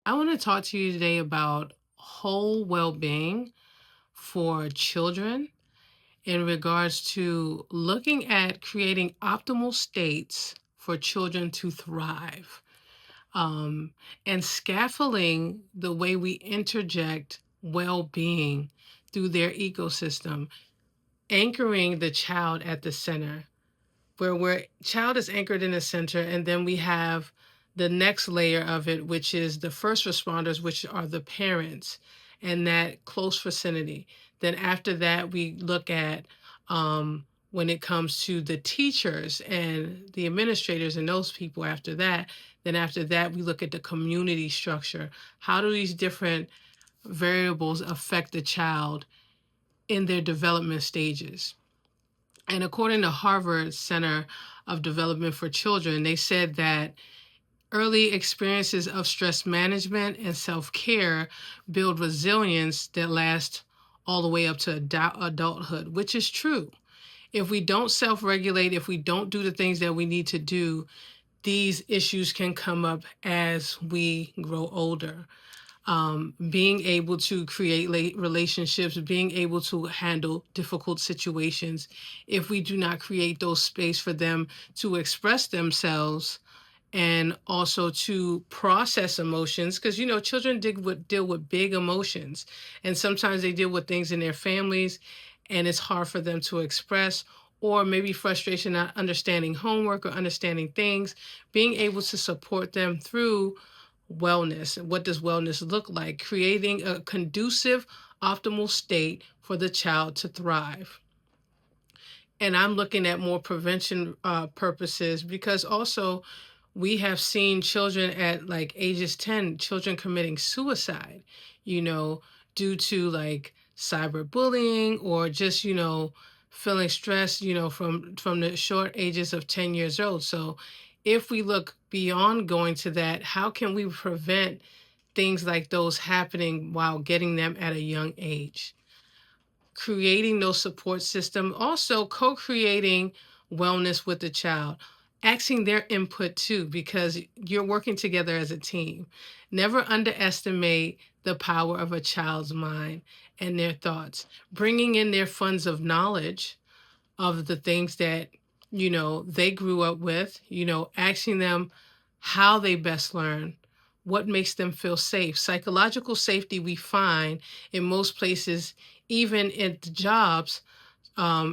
I want to talk to you today about whole well being for children in regards to looking at creating optimal states for children to thrive, um, and scaffolding the way we interject well being through their ecosystem, anchoring the child at the center where child is anchored in the center, and then we have the next layer of it, which is the first responders, which are the parents and that close vicinity. Then after that we look at, when it comes to the teachers and the administrators and those people. After that, then after that we look at the community structure. How do these different variables affect the child in their development stages? And according to Harvard Center of Development for Children, they said that early experiences of stress management and self care build resilience that lasts all the way up to adulthood, which is true. If we don't self regulate, if we don't do the things that we need to do, these issues can come up as we grow older. Being able to create relationships, being able to handle difficult situations. If we do not create those space for them to express themselves and also to process emotions, because children deal with big emotions, and sometimes they deal with things in their families, and it's hard for them to express, or maybe frustration not understanding homework or understanding things. Being able to support them through wellness. What does wellness look like? Creating a conducive, optimal state for the child to thrive. And I'm looking at more prevention purposes, because also we have seen children at like ages 10, children committing suicide, you know, due to like cyberbullying, or just, feeling stressed, from the short ages of 10 years old. So if we look beyond going to that, how can we prevent things like those happening while getting them at a young age? Creating those support system, also co-creating wellness with the child, asking their input too, because you're working together as a team. Never underestimate the power of a child's mind and their thoughts. Bringing in their funds of knowledge of the things that they grew up with, asking them how they best learn, what makes them feel safe. Psychological safety we find in most places, even at the jobs,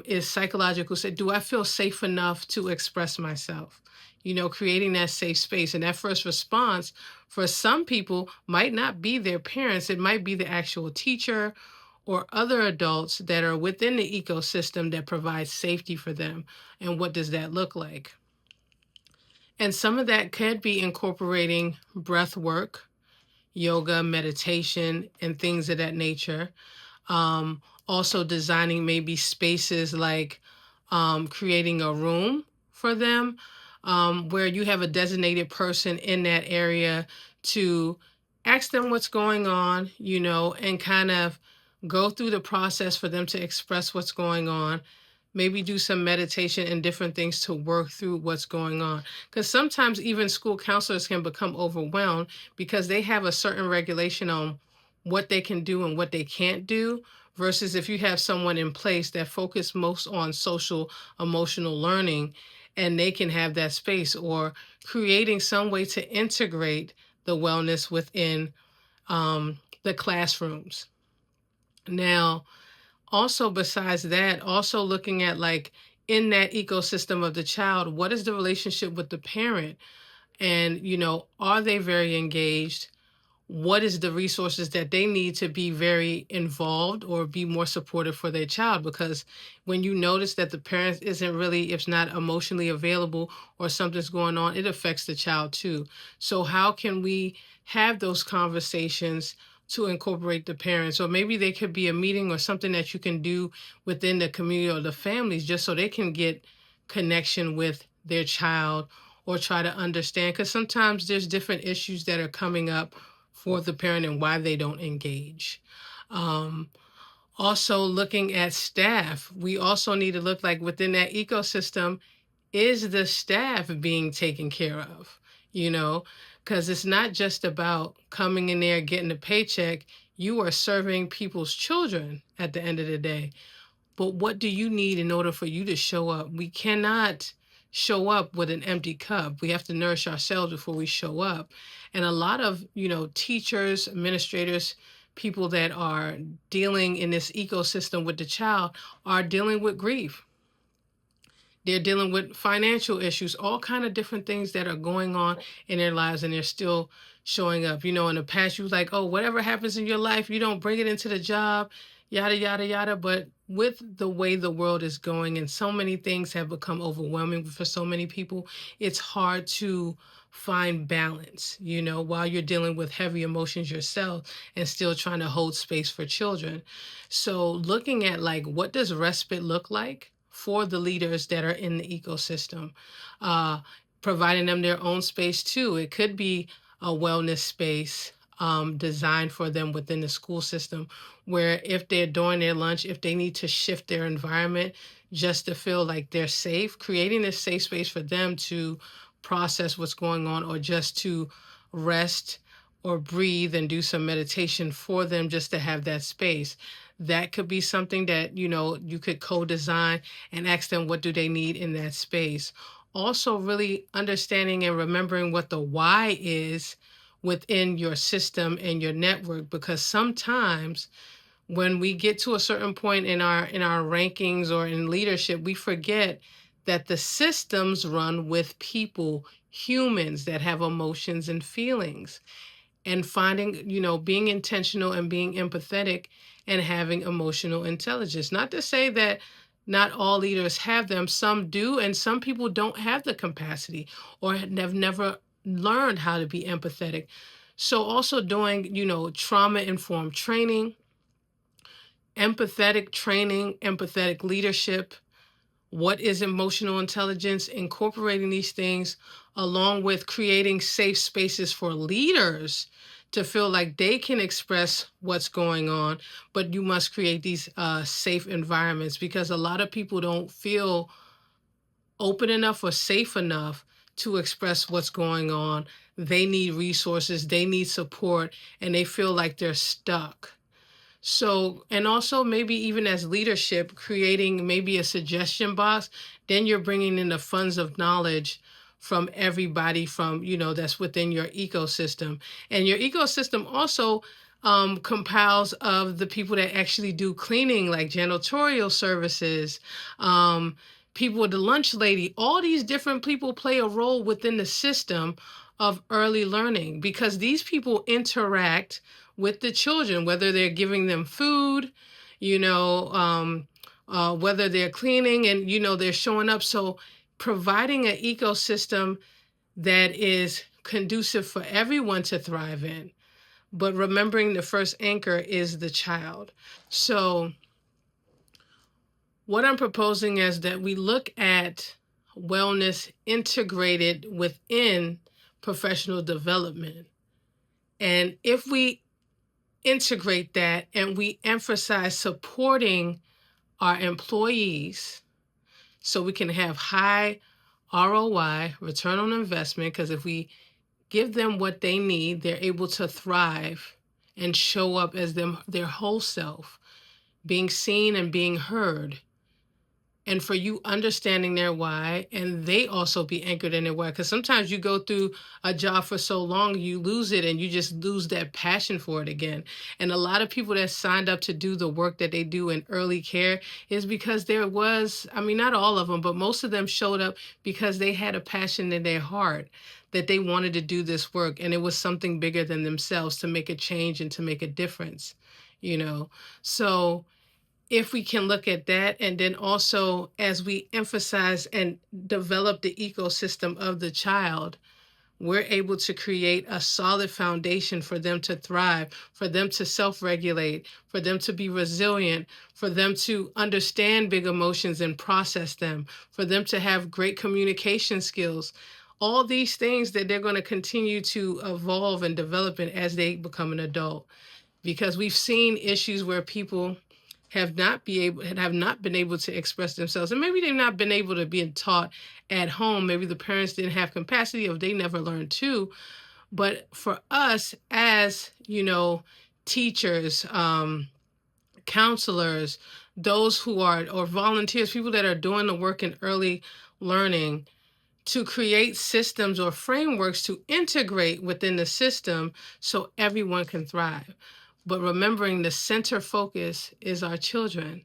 is psychological. Say, do I feel safe enough to express myself? Creating that safe space. And that first response for some people might not be their parents, it might be the actual teacher or other adults that are within the ecosystem that provides safety for them. And what does that look like? And some of that could be incorporating breath work, yoga, meditation, and things of that nature. Also designing maybe spaces like, creating a room for them, where you have a designated person in that area to ask them what's going on, and kind of go through the process for them to express what's going on. Maybe do some meditation and different things to work through what's going on. Because sometimes even school counselors can become overwhelmed because they have a certain regulation on what they can do and what they can't do, versus if you have someone in place that focus most on social emotional learning, and they can have that space, or creating some way to integrate the wellness within, the classrooms. Now, also besides that, also looking at like in that ecosystem of the child, what is the relationship with the parent? And are they very engaged? What is the resources that they need to be very involved or be more supportive for their child? Because when you notice that the parent isn't really, if not emotionally available, or something's going on, it affects the child too. So how can we have those conversations to incorporate the parents? Or maybe there could be a meeting or something that you can do within the community or the families, just so they can get connection with their child, or try to understand, because sometimes there's different issues that are coming up for the parent and why they don't engage. Um, Also looking at staff, we also need to look like within that ecosystem, is the staff being taken care of? You know, because it's not just about coming in there getting a paycheck. You are serving people's children at the end of the day. But what do you need in order for you to show up? We cannot show up with an empty cup. We have to nourish ourselves before we show up. And a lot of, teachers, administrators, people that are dealing in this ecosystem with the child are dealing with grief. They're dealing with financial issues, all kind of different things that are going on in their lives, and they're still showing up. In the past, you was like, oh, whatever happens in your life, you don't bring it into the job, yada, yada, yada. But with the way the world is going and so many things have become overwhelming for so many people, it's hard to find balance, while you're dealing with heavy emotions yourself and still trying to hold space for children. So looking at like, what does respite look like for the leaders that are in the ecosystem, uh, providing them their own space too. It could be a wellness space designed for them within the school system, where if they're doing their lunch, if they need to shift their environment just to feel like they're safe, creating this safe space for them to process what's going on, or just to rest or breathe and do some meditation for them, just to have that space. That could be something that you could co-design and ask them what do they need in that space. Also really understanding and remembering what the why is within your system and your network, because sometimes when we get to a certain point in our rankings or in leadership, we forget that the systems run with people, humans that have emotions and feelings, and finding, being intentional and being empathetic and having emotional intelligence. Not to say that not all leaders have them, some do, and some people don't have the capacity or have never learned how to be empathetic. So also doing, trauma informed training, empathetic training, empathetic leadership. What is emotional intelligence? Incorporating these things along with creating safe spaces for leaders to feel like they can express what's going on, but you must create these safe environments, because a lot of people don't feel open enough or safe enough to express what's going on. They need resources, they need support, and they feel like they're stuck. So, and also maybe even as leadership, creating maybe a suggestion box, then you're bringing in the funds of knowledge from everybody from, that's within your ecosystem. And your ecosystem also compiles of the people that actually do cleaning, like janitorial services, people with the lunch lady. All these different people play a role within the system of early learning, because these people interact with the children, whether they're giving them food, whether they're cleaning and, they're showing up. So providing an ecosystem that is conducive for everyone to thrive in, but remembering the first anchor is the child. So what I'm proposing is that we look at wellness integrated within professional development. And if we integrate that and we emphasize supporting our employees so we can have high ROI, return on investment, because if we give them what they need, they're able to thrive and show up as their whole self, being seen and being heard. And for you understanding their why, and they also be anchored in their why. Because sometimes you go through a job for so long, you lose it and you just lose that passion for it again. And a lot of people that signed up to do the work that they do in early care is because there was, not all of them, but most of them showed up because they had a passion in their heart that they wanted to do this work. And it was something bigger than themselves to make a change and to make a difference, So if we can look at that, and then also as we emphasize and develop the ecosystem of the child, we're able to create a solid foundation for them to thrive, for them to self-regulate, for them to be resilient, for them to understand big emotions and process them, for them to have great communication skills. All these things that they're going to continue to evolve and develop in as they become an adult. Because we've seen issues where people have not been able to express themselves, and maybe they've not been able to be taught at home. Maybe the parents didn't have capacity, or they never learned to. But for us as, teachers, counselors, those who are, or volunteers, people that are doing the work in early learning, to create systems or frameworks to integrate within the system so everyone can thrive. But remembering the center focus is our children,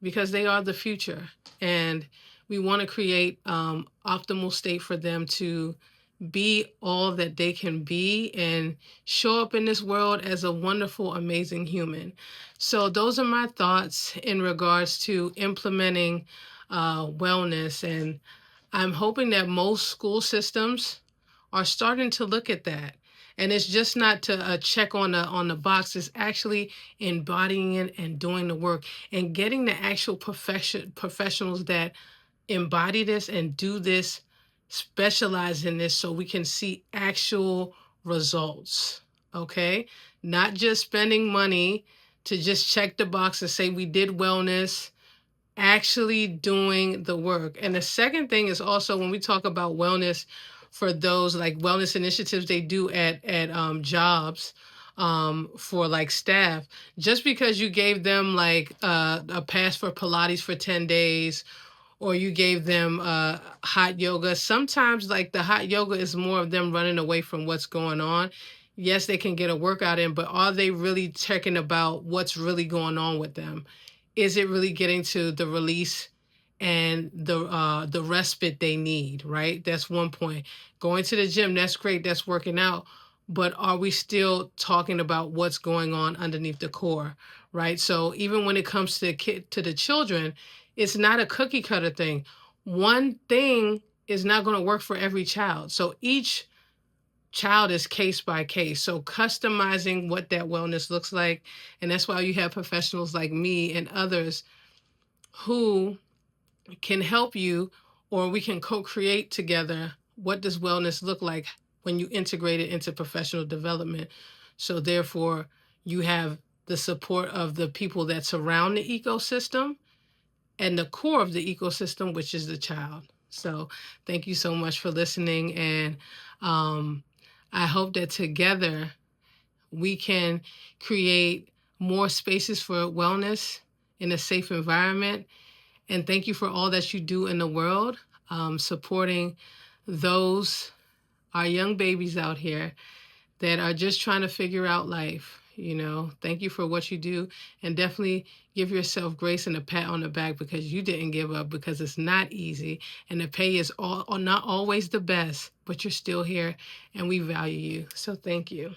because they are the future. And we want to create optimal state for them to be all that they can be and show up in this world as a wonderful, amazing human. So those are my thoughts in regards to implementing wellness. And I'm hoping that most school systems are starting to look at that. And it's just not to check on the box. It's actually embodying it and doing the work and getting the actual professionals that embody this and do this, specialize in this, so we can see actual results. Okay, not just spending money to just check the box and say we did wellness, actually doing the work. And the second thing is also, when we talk about wellness, for those like wellness initiatives they do at jobs, for like staff, just because you gave them like a pass for Pilates for 10 days, or you gave them hot yoga. Sometimes like the hot yoga is more of them running away from what's going on. Yes, they can get a workout in, but are they really checking about what's really going on with them? Is it really getting to the release and the respite they need, right? That's one point. Going to the gym, that's great, that's working out, but are we still talking about what's going on underneath the core, right? So even when it comes to the children, it's not a cookie cutter thing. One thing is not going to work for every child. So each child is case by case. So customizing what that wellness looks like. And that's why you have professionals like me and others who can help you, or we can co-create together what does wellness look like when you integrate it into professional development. So therefore, you have the support of the people that surround the ecosystem and the core of the ecosystem, which is the child. So thank you so much for listening. And I hope that together we can create more spaces for wellness in a safe environment. And thank you for all that you do in the world, supporting those, our young babies out here that are just trying to figure out life. Thank you for what you do, and definitely give yourself grace and a pat on the back, because you didn't give up, because it's not easy and the pay is not always the best, but you're still here and we value you. So thank you.